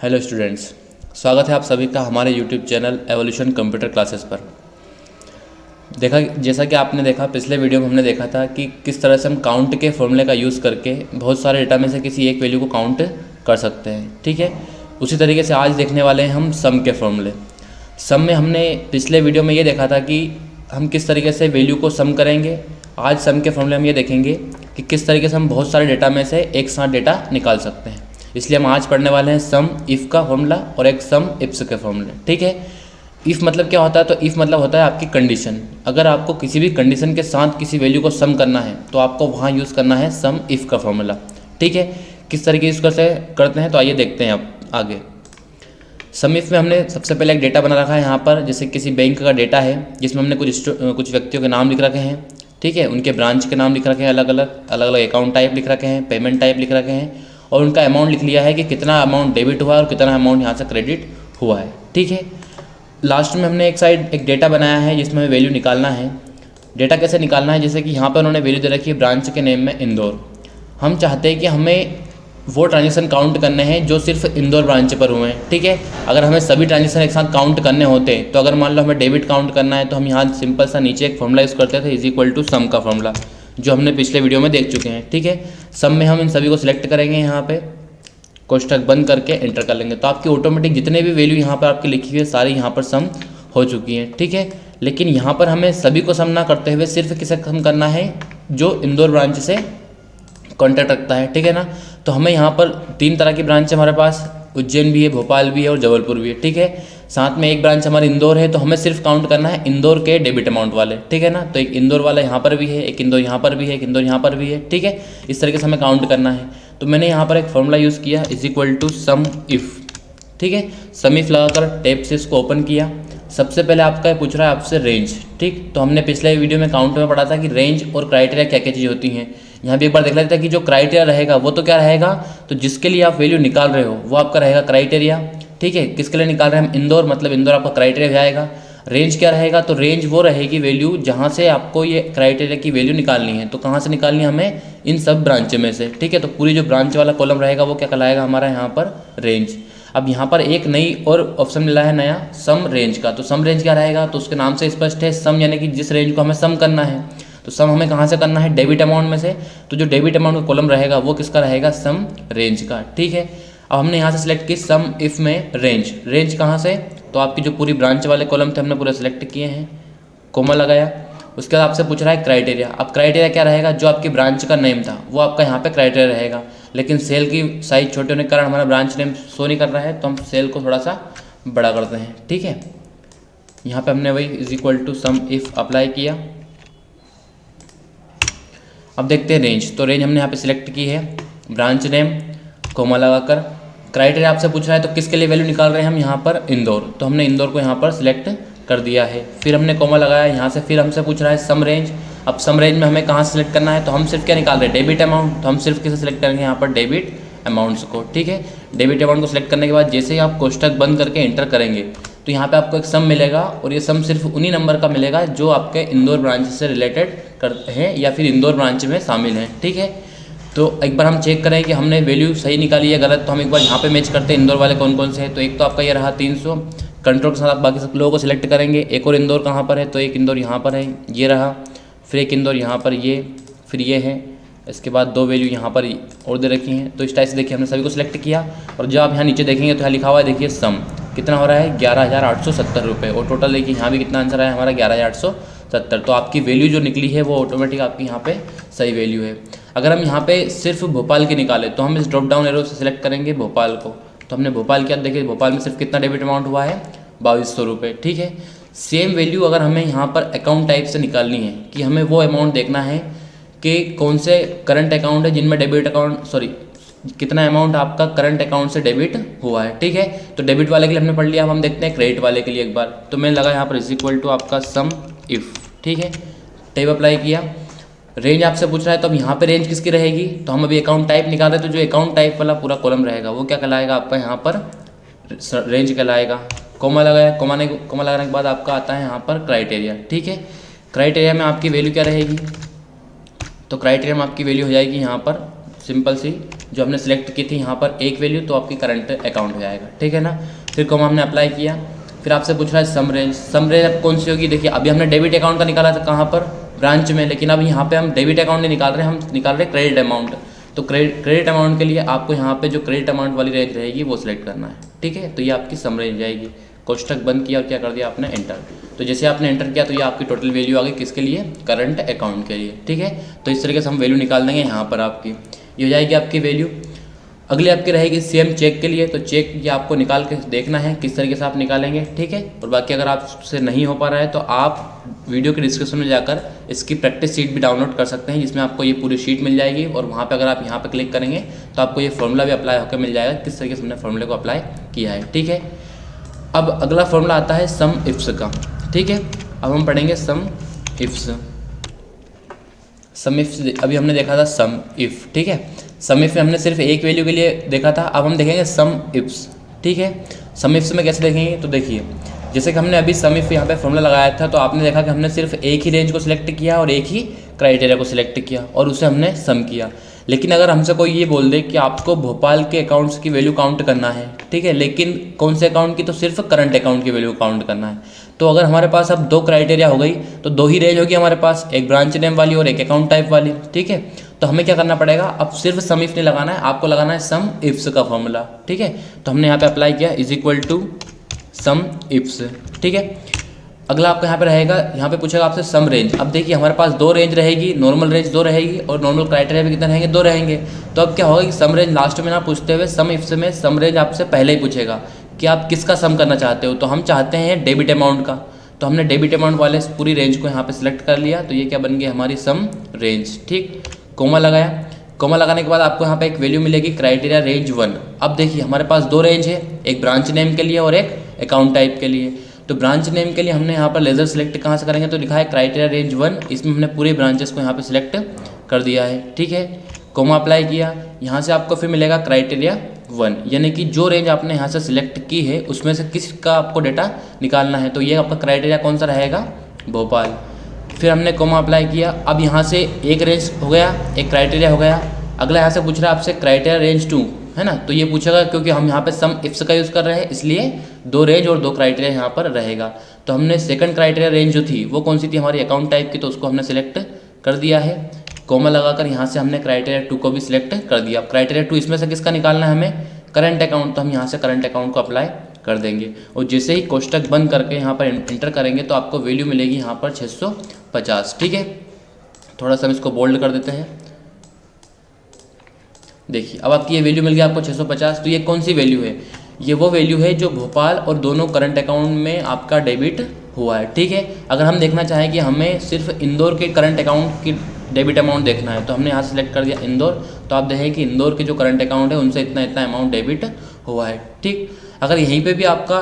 Hello students, स्वागत है आप सभी का हमारे YouTube channel evolution computer classes पर। जैसा कि आपने देखा, पिछले वीडियो में हमने देखा था कि किस तरह से हम काउंट के फॉर्मूले का यूज़ करके बहुत सारे डेटा में से किसी एक वैल्यू को काउंट कर सकते हैं। ठीक है, उसी तरीके से आज देखने वाले हैं हम सम के फॉर्मूले। सम में हमने पिछले वीडियो में ये देखा था कि हम किस तरीके से वैल्यू को सम करेंगे। आज सम के फॉर्मूले हम ये देखेंगे कि किस तरीके से हम बहुत सारे डेटा में से एक साथ डेटा निकाल सकते हैं। इसलिए हम आज पढ़ने वाले हैं सम इफ़ का फॉर्मूला और एक सम इफ्स के फॉर्मूले। ठीक है, इफ़ मतलब क्या होता है? तो इफ़ मतलब होता है आपकी कंडीशन। अगर आपको किसी भी कंडीशन के साथ किसी वैल्यू को सम करना है तो आपको वहाँ यूज़ करना है सम इफ़ का फॉर्मूला। ठीक है, किस तरीके से करते हैं तो आइए देखते हैं अब आगे। सम इफ़ में हमने सबसे पहले एक डेटा बना रखा है यहाँ पर, जैसे किसी बैंक का डेटा है जिसमें हमने कुछ व्यक्तियों के नाम लिख रखे हैं। ठीक है, उनके ब्रांच के नाम लिख रखे हैं, अलग अलग अकाउंट टाइप लिख रखे हैं, पेमेंट टाइप लिख रखे हैं और उनका अमाउंट लिख लिया है कि कितना अमाउंट डेबिट हुआ और कितना अमाउंट यहाँ से क्रेडिट हुआ है। ठीक है, लास्ट में हमने एक डेटा बनाया है जिसमें हमें वैल्यू निकालना है। डेटा कैसे निकालना है? जैसे कि यहाँ पर उन्होंने वैल्यू दे रखी है ब्रांच के नेम में इंदौर। हम चाहते हैं कि हमें वो ट्रांजेक्शन काउंट करने हैं जो सिर्फ इंदौर ब्रांच पर हुए हैं। ठीक है, अगर हमें सभी ट्रांजेक्शन एक साथ काउंट करने होते तो अगर मान लो हमें डेबिट काउंट करना है तो हम यहाँ सिंपल सा नीचे एक फॉर्मूला यूज़ करते थे, = सम का फॉर्मूला, जो हमने पिछले वीडियो में देख चुके हैं। ठीक है, सम में हम इन सभी को सिलेक्ट करेंगे, यहाँ पे कोष्ठक बंद करके एंटर कर लेंगे तो आपकी ऑटोमेटिक जितने भी वैल्यू यहाँ पर आपकी लिखी हुई है सारी यहाँ पर सम हो चुकी हैं। ठीक है, लेकिन यहाँ पर हमें सभी को सम ना करते हुए सिर्फ किसे सम करना है? जो इंदौर ब्रांच से कॉन्टैक्ट रखता है। ठीक है ना, तो हमें यहाँ पर 3 तरह की ब्रांच है हमारे पास, उज्जैन भी है, भोपाल भी है और जबलपुर भी है। ठीक है, साथ में एक ब्रांच हमारी इंदौर है, तो हमें सिर्फ काउंट करना है इंदौर के डेबिट अमाउंट वाले। ठीक है ना, तो एक इंदौर वाला यहाँ पर भी है, एक इंदौर यहाँ पर भी है, एक इंदौर यहाँ पर भी है। ठीक है, इस तरीके से हमें काउंट करना है। तो मैंने यहाँ पर एक फॉर्मूला यूज़ किया = सम इफ़। ठीक है, सम इफ़ लगाकर टैब से इसको ओपन किया। सबसे पहले आपका पूछ रहा है आपसे रेंज। ठीक, तो हमने पिछले वीडियो में काउंट में पढ़ा था कि रेंज और क्राइटेरिया क्या क्या चीज़ होती हैं। यहाँ भी एक बार देख लेते हैं कि जो क्राइटेरिया रहेगा वो तो क्या रहेगा, तो जिसके लिए आप वैल्यू निकाल रहे हो वो आपका रहेगा क्राइटेरिया। ठीक है, किसके लिए निकाल रहे हैं हम? इंदौर, मतलब इंदौर आपका क्राइटेरिया हो जाएगा। रेंज क्या रहेगा? तो रेंज वो रहेगी वैल्यू जहाँ से आपको ये क्राइटेरिया की वैल्यू निकालनी है। तो कहाँ से निकालनी है हमें? इन सब ब्रांच में से। ठीक है, तो पूरी जो ब्रांच वाला कॉलम रहेगा वो क्या कहलाएगा हमारा यहाँ पर? रेंज। अब यहाँ पर एक नई और ऑप्शन मिला है नया, सम रेंज का। तो सम रेंज क्या रहेगा? तो उसके नाम से स्पष्ट है, सम यानी कि जिस रेंज को हमें सम करना है। तो सम हमें कहाँ से करना है? डेबिट अमाउंट में से। तो जो डेबिट अमाउंट का कॉलम रहेगा वो किसका रहेगा? सम रेंज का। ठीक है, अब हमने यहाँ से सिलेक्ट की सम इफ़ में रेंज। रेंज कहाँ से? तो आपकी जो पूरी ब्रांच वाले कॉलम थे हमने पूरे सिलेक्ट किए हैं, कोमा लगाया। उसके बाद आपसे पूछ रहा है क्राइटेरिया। अब क्राइटेरिया क्या रहेगा? जो आपकी ब्रांच का नेम था वो आपका यहाँ पे क्राइटेरिया रहेगा, लेकिन सेल की साइज छोटे होने के कारण हमारा ब्रांच नेम शो नहीं कर रहा है, तो हम सेल को थोड़ा सा बड़ा करते हैं। ठीक है, यहाँ पे हमने वही = सम इफ़ अप्लाई किया। अब देखते हैं रेंज। तो रेंज हमने यहाँ पे सिलेक्ट की है, ब्रांच नेम, कोमा लगाकर। क्राइटेरिया आपसे पूछ रहा है तो किसके लिए वैल्यू निकाल रहे हैं हम? यहाँ पर इंदौर, तो हमने इंदौर को यहाँ पर सिलेक्ट कर दिया है। फिर हमने कोमा लगाया यहाँ से। फिर हमसे पूछ रहा है सम रेंज। अब सम रेंज में हमें कहाँ से सिलेक्ट करना है? तो हम सिर्फ क्या निकाल रहे हैं? Debit amount. तो हम सिर्फ किसे सिलेक्ट करेंगे यहाँ पर? डेबिट अमाउंट्स को। ठीक है, डेबिट अमाउंट को सिलेक्ट करने के बाद जैसे ही आप कोष्ठक बंद करके एंटर करेंगे तो यहाँ पे आपको एक सम मिलेगा और ये सम सिर्फ उन्हीं नंबर का मिलेगा जो आपके इंदौर ब्रांच से रिलेटेड करते हैं या फिर इंदौर ब्रांच में शामिल हैं। ठीक है, तो एक बार हम चेक करें कि हमने वैल्यू सही निकाली है गलत, तो हम एक बार यहाँ पे मैच करते हैं इंदौर वाले कौन कौन से हैं। तो एक तो आपका ये रहा 300। कंट्रोल के साथ आप बाकी सब लोगों को सिलेक्ट करेंगे। एक और इंदौर कहाँ पर है? तो एक इंदौर यहाँ पर है, ये रहा। फिर एक इंदौर यहाँ पर, ये, फिर ये है। इसके बाद 2 वैल्यू यहाँ पर और दे रखी हैं। तो इस टाइप से देखिए हमने सभी को सिलेक्ट किया और जब आप यहाँ नीचे देखेंगे तो यहाँ लिखा हुआ है, देखिए सम कितना हो रहा है? 11,870 रुपये। और टोटल देखिए यहाँ भी कितना आंसर आया हमारा? 11,870। तो आपकी वैल्यू जो निकली है वो ऑटोमेटिक आपकी यहाँ पे सही वैल्यू है। अगर हम यहाँ पे सिर्फ भोपाल की निकालें तो हम इस ड्रॉप डाउन एरो से सिलेक्ट करेंगे भोपाल को। तो हमने भोपाल किया, देखिए भोपाल में सिर्फ कितना डेबिट अमाउंट हुआ है? 2200 रुपये। ठीक है, सेम वैल्यू अगर हमें यहाँ पर अकाउंट टाइप से निकालनी है कि हमें वो अमाउंट देखना है कि कौन से करंट अकाउंट है जिनमें कितना अमाउंट आपका करंट अकाउंट से डेबिट हुआ है। ठीक है, तो डेबिट वाले के लिए हमने पढ़ लिया। अब हम देखते हैं क्रेडिट वाले के लिए एक बार। तो मैंने लगा यहाँ पर = आपका सम इफ़। ठीक है, टैब अप्लाई किया। रेंज आपसे पूछ रहा है तो अब यहाँ पे रेंज किसकी रहेगी? तो हम अभी अकाउंट टाइप निकाल रहे हैं, तो जो अकाउंट टाइप वाला पूरा कॉलम रहेगा वो क्या कहलाएगा आपका? यहाँ पर रेंज कहलाएगा। कोमा लगाया, कोमा लगाने के बाद आपका आता है यहाँ पर क्राइटेरिया। ठीक है, क्राइटेरिया में आपकी वैल्यू क्या रहेगी? तो क्राइटेरिया में आपकी वैल्यू हो जाएगी यहाँ पर सिंपल सी जो हमने सेलेक्ट की थी यहाँ पर एक वैल्यू, तो आपकी करंट अकाउंट हो जाएगा, ठीक है ना। फिर कॉमा हमने अप्लाई किया, फिर आपसे पूछ रहा है सम रेंज। सम रेंज अब कौन सी होगी, देखिए अभी हमने डेबिट अकाउंट का निकाला था कहाँ पर, ब्रांच में, लेकिन अब यहाँ पे हम डेबिट अकाउंट नहीं निकाल रहे, हम निकाल रहे क्रेडिट अमाउंट। तो क्रेडिट अमाउंट के लिए आपको यहाँ पे जो क्रेडिट अमाउंट वाली रेंज रहेगी वो सिलेक्ट करना है, ठीक है। तो ये आपकी सम रेंज जाएगी। कोष्टक बंद किया और क्या कर दिया आपने, एंटर। तो जैसे आपने एंटर किया तो ये आपकी टोटल वैल्यू आ गई, किसके लिए, करंट अकाउंट के लिए, ठीक है। तो इस तरीके से हम वैल्यू निकाल देंगे यहाँ पर आपकी, ये हो जाएगी आपकी वैल्यू। अगली आपकी रहेगी सेम चेक के लिए। तो चेक ये आपको निकाल के देखना है किस तरीके से आप निकालेंगे, ठीक है। और बाकी अगर आपसे नहीं हो पा रहा है तो आप वीडियो के डिस्क्रिप्शन में जाकर इसकी प्रैक्टिस शीट भी डाउनलोड कर सकते हैं, जिसमें आपको ये पूरी शीट मिल जाएगी। और वहाँ पे अगर आप यहाँ पे क्लिक करेंगे तो आपको ये फॉर्मूला भी अप्लाई होकर मिल जाएगा, किस तरीके से हमने फॉर्मूले को अप्लाई किया है, ठीक है। अब अगला फॉर्मूला आता है सम इफ्स का, ठीक है। अब हम पढ़ेंगे सम इफ्स। सम इफ्स अभी हमने देखा था सम इफ़, ठीक है। सम इफ में हमने सिर्फ एक वैल्यू के लिए देखा था, अब हम देखेंगे सम इफ्स, ठीक है। सम इफ्स में कैसे देखेंगे, तो देखिए जैसे कि हमने अभी सम इफ यहाँ पे फॉर्मूला लगाया था, तो आपने देखा कि हमने सिर्फ एक ही रेंज को सिलेक्ट किया और एक ही क्राइटेरिया को सिलेक्ट किया और उसे हमने सम किया। लेकिन अगर हमसे कोई ये बोल दे कि आपको भोपाल के अकाउंट्स की वैल्यू काउंट करना है, ठीक है, लेकिन कौन से अकाउंट की, तो सिर्फ करंट अकाउंट की वैल्यू काउंट करना है। तो अगर हमारे पास अब दो क्राइटेरिया हो गई तो दो ही रेंज होगी हमारे पास, एक ब्रांच नेम वाली और एक अकाउंट टाइप वाली, ठीक है। तो हमें क्या करना पड़ेगा, अब सिर्फ सम इफ नहीं लगाना है, आपको लगाना है सम इफ्स का फॉर्मूला, ठीक है। तो हमने यहाँ पे अप्लाई किया is equal to SUMIFS, ठीक है। अगला आपका यहाँ पे रहेगा, यहाँ पे पूछेगा आपसे सम रेंज। अब देखिए हमारे पास दो रेंज रहेगी, नॉर्मल रेंज दो रहेगी और नॉर्मल क्राइटेरिया भी कितने रहेंगे, दो रहेंगे। तो अब क्या होगा कि सम रेंज लास्ट में ना पूछते हुए सम इफ्स में सम रेंज आपसे पहले ही पूछेगा कि आप किसका सम करना चाहते हो। तो हम चाहते हैं डेबिट अमाउंट का, तो हमने डेबिट अमाउंट वाले पूरी रेंज को यहाँ पे सिलेक्ट कर लिया। तो ये क्या बन गई हमारी सम रेंज, ठीक। कोमा लगाया, कोमा लगाने के बाद आपको यहाँ पे एक वैल्यू मिलेगी क्राइटेरिया रेंज 1। अब देखिए हमारे पास दो रेंज है, एक ब्रांच नेम के लिए और एक अकाउंट टाइप के लिए। तो ब्रांच नेम के लिए हमने यहाँ पर लेजर सेलेक्ट कहाँ से करेंगे, तो लिखा है क्राइटेरिया रेंज 1, इसमें हमने पूरे ब्रांचेस को यहाँ पे सिलेक्ट कर दिया है, ठीक है। कोमा अप्लाई किया, यहाँ से आपको फिर मिलेगा क्राइटेरिया 1, यानी कि जो रेंज आपने यहाँ से सिलेक्ट की है उसमें से किसका आपको डेटा निकालना है। तो ये आपका क्राइटेरिया कौन सा रहेगा, भोपाल। फिर हमने कोमा अप्लाई किया, अब यहाँ से एक रेंज हो गया, एक क्राइटेरिया हो गया। अगला यहाँ से पूछ रहा है आपसे क्राइटेरिया रेंज 2, है ना। तो ये पूछेगा क्योंकि हम यहाँ पे सम इफ्स का यूज़ कर रहे हैं, इसलिए दो रेंज और दो क्राइटेरिया यहाँ पर रहेगा। तो हमने सेकंड क्राइटेरिया रेंज जो थी वो कौन सी थी, हमारी अकाउंट टाइप की, तो उसको हमने सिलेक्ट कर दिया है। कोमा लगाकर यहाँ से हमने क्राइटेरिया 2 को भी सिलेक्ट कर दिया। अब क्राइटेरिया 2 इसमें से किसका निकालना है हमें, करंट अकाउंट। तो हम यहाँ से करंट अकाउंट को अप्लाई कर देंगे और जैसे ही कोष्टक बंद करके यहाँ पर इंटर करेंगे तो आपको वैल्यू मिलेगी यहाँ पर 650, ठीक है। थोड़ा सा हम इसको बोल्ड कर देते हैं। देखिए अब आपकी ये वैल्यू मिल गई आपको 650। तो ये कौन सी वैल्यू है, ये वो वैल्यू है जो भोपाल और दोनों करंट अकाउंट में आपका डेबिट हुआ है, ठीक है। अगर हम देखना चाहें कि हमें सिर्फ इंदौर के करंट अकाउंट की डेबिट अमाउंट देखना है, तो हमने यहाँ सेलेक्ट कर दिया इंदौर। तो आप देखें कि इंदौर के जो करंट अकाउंट है उनसे इतना इतना अमाउंट डेबिट हुआ है, ठीक। अगर यहीं पे भी आपका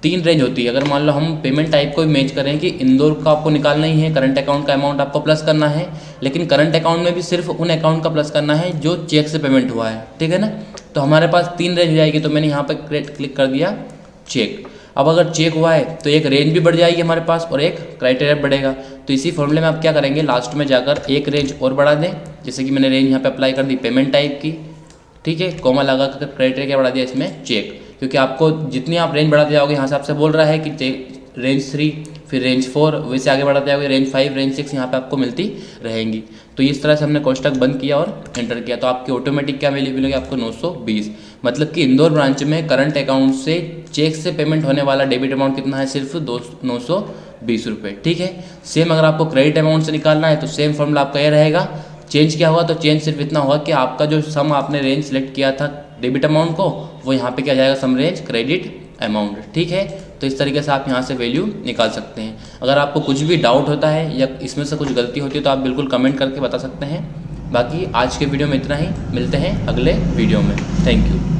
3 रेंज होती है, अगर मान लो हम पेमेंट टाइप को भी मैच करें कि इंदौर का आपको निकालना ही है, करंट अकाउंट का अमाउंट आपको प्लस करना है, लेकिन करंट अकाउंट में भी सिर्फ उन अकाउंट का प्लस करना है जो चेक से पेमेंट हुआ है, ठीक है ना। तो हमारे पास 3 रेंज हो जाएगी, तो मैंने यहाँ पर क्लिक कर दिया चेक। अब अगर चेक हुआ है तो एक रेंज भी बढ़ जाएगी हमारे पास और एक क्राइटेरिया बढ़ेगा। तो इसी फॉर्मूले में आप क्या करेंगे, लास्ट में जाकर एक रेंज और बढ़ा दें, जैसे कि मैंने रेंज यहाँ पे अप्लाई कर दी पेमेंट टाइप की, ठीक है। कोमा लगा कर क्राइटेरिया क्या बढ़ा दिया इसमें, चेक। क्योंकि आपको जितनी आप रेंज बढ़ाते जाओगे, यहाँ से आपसे बोल रहा है कि रेंज 3 फिर रेंज 4, वैसे आगे बढ़ाते जाओगे रेंज 5 रेंज 6 यहाँ पे आपको मिलती रहेंगी। तो इस तरह से हमने कोष्टक बंद किया और एंटर किया, तो आपकी ऑटोमेटिक क्या वैल्यू मिलेगी आपको 920। मतलब कि इंदौर ब्रांच में करंट अकाउंट से चेक से पेमेंट होने वाला डेबिट अमाउंट कितना है, सिर्फ 920 रुपये, ठीक है। सेम अगर आपको क्रेडिट अमाउंट से निकालना है तो सेम फॉर्मूला आपका ये रहेगा। चेंज क्या होगा, तो चेंज सिर्फ इतना होगा कि आपका जो सम आपने रेंज सेलेक्ट किया था डेबिट अमाउंट को, वो यहाँ पे क्या जाएगा, सम रेंज क्रेडिट अमाउंट, ठीक है। तो इस तरीके से आप यहाँ से वैल्यू निकाल सकते हैं। अगर आपको कुछ भी डाउट होता है या इसमें से कुछ गलती होती है तो आप बिल्कुल कमेंट करके बता सकते हैं। बाकी आज के वीडियो में इतना ही, मिलते हैं अगले वीडियो में। Thank you.